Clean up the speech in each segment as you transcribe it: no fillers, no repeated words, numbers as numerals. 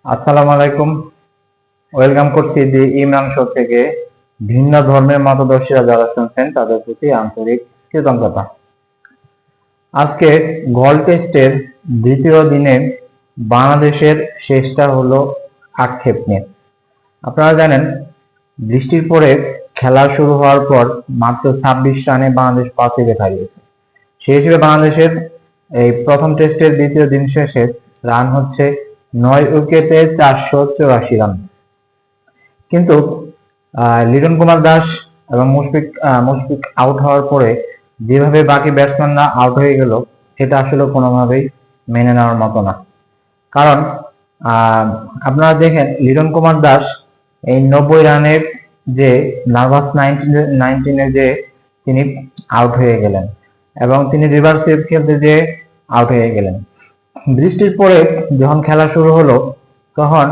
আসসালামু আলাইকুম। ওয়েলকাম করছি দি ইমরান শো থেকে। ভিন্ন ধর্মের মতদর্শীরা যারা শুনছেন তাদের প্রতি আন্তরিক কৃতজ্ঞতা। আজকে গল টেস্টের দ্বিতীয় দিনে বাংলাদেশের শেষটা হলো আক্ষেপ নিয়ে। আপনারা জানেন, বৃষ্টির পরে খেলা শুরু হওয়ার পর মাত্র 26 রানে বাংলাদেশ 5 উইকেট হারিয়েছে। সেই হিসেবে বাংলাদেশের এই প্রথম টেস্টের দ্বিতীয় দিন শেষে রান হচ্ছে 9 উইকেটে 484 রান। কিন্তু লিটন কুমার দাস এবং মুশফিক আউট হওয়ার পরে যেভাবে বাকি ব্যাটসম্যানরা আউট হয়ে গেল, এটা আসলে কোনোভাবেই মেনে নেওয়ার মতো না। কারণ আপনারা দেখেন, লিটন কুমার দাস এই 90 রানের যে নার্ভাস 19 যে তিনি আউট হয়ে গেলেন এবং তিনি রিভার্স সুইপ খেলতে যে আউট হয়ে গেলেন। বৃষ্টির পরে যখন খেলা শুরু হলো, তখন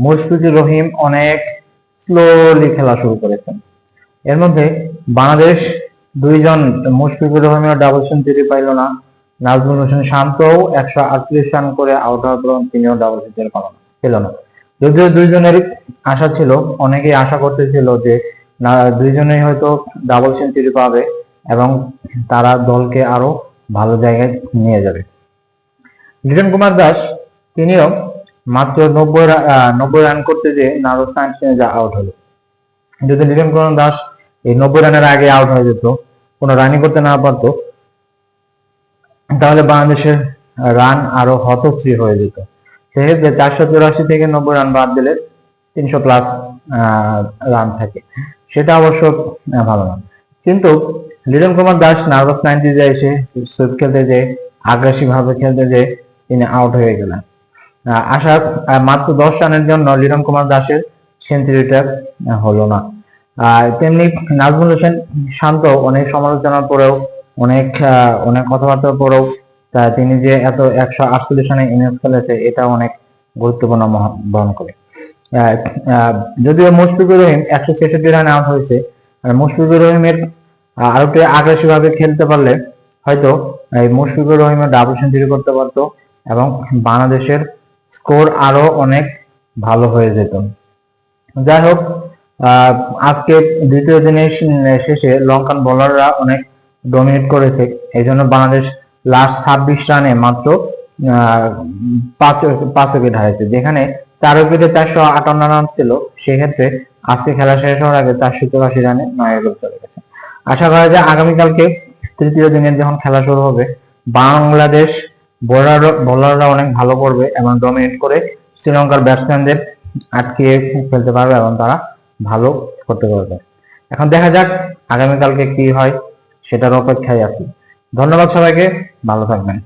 মুশফিকুর রহিম অনেক স্লোলি খেলা শুরু করেছেন। এর মধ্যে বাংলাদেশ দুইজন, মুশফিকুর রহিমের ডাবল সেঞ্চুরি পাইল না, নাজমুল হোসেন শান্তও 138 রান করে আউট হওয়ার পর তিনিও ডাবল সেঞ্চুরি পেল না। যদিও দুইজনের আশা ছিল, অনেকেই আশা করতেছিল যে দুইজনেই হয়তো ডাবল সেঞ্চুরি পাবে এবং তারা দলকে আরো ভালো জায়গায় নিয়ে যাবে। লিটন কুমার দাস তিনিও মাত্র 90 রান করতে যে নার্ভাস 19 যা আউট হলো। যদি লিটন কুমার দাস এই 90 রানের আগে আউট হয়ে যেত, কোনো রানই করতে না পারতো, তাহলে বাংলাদেশের রান আরো হতশ্রী হয়ে যেত। সেক্ষেত্রে 484 থেকে 90 রান বাদ দিলে 300 প্লাস রান থাকে, সেটা অবশ্য ভালো না। কিন্তু লিটন কুমার দাস নার্ভাস 90 যে এসে সুইপ খেলতে যে আগ্রাসী ভাবে খেলতে যে তিনি আউট হয়ে গেলেন। আশা মাত্র 10 রানের জন্য লিটন কুমার দাসের সেঞ্চুরিটা হলো না। তেমনি নাজমুল হোসেন শান্ত অনেক সমালোচনার পরেও, অনেক কথাবার্তার পরেও তিনি যে এত 148 রানে ইনিংস খেলেছে, এটা অনেক গুরুত্বপূর্ণ বহন করে। যদিও মুশফিকুর রহিম 166 রানে আউট হয়েছে, আর মুশফিকুর রহিমের আরো একটু আগ্রাসী ভাবে খেলতে পারলে হয়তো এই মুশফিকুর রহিমের ডাবল সেঞ্চুরি করতে পারতো এবং বাংলাদেশের স্কোর আরো অনেক ভালো হয়ে যেত। যাই হোক, আজকে দ্বিতীয় দিনের শেষে লঙ্কান বোলাররা অনেক ডমিনেট করেছে। এই জন্য বাংলাদেশ লাস্ট 26 রানে মাত্র 5 উইকেট হারিয়েছে। যেখানে 4 উইকেটে 458 রান ছিল, সেক্ষেত্রে আজকে খেলা শেষ হওয়ার আগে 484 রানে 9 উইকেট চলে গেছে। আশা করা যায় আগামীকালকে তৃতীয় দিনের যখন খেলা শুরু হবে, বাংলাদেশ বোলাররা অনেক ভালো করবে এবং ডমিনেট করে শ্রীলঙ্কার ব্যাটসম্যানদের আটকিয়ে ফেলতে পারবে এবং তারা ভালো করতে পারবে। এখন দেখা যাক আগামীকালকে কি হয়, সেটার অপেক্ষায় আছি। ধন্যবাদ সবাইকে, ভালো থাকবেন।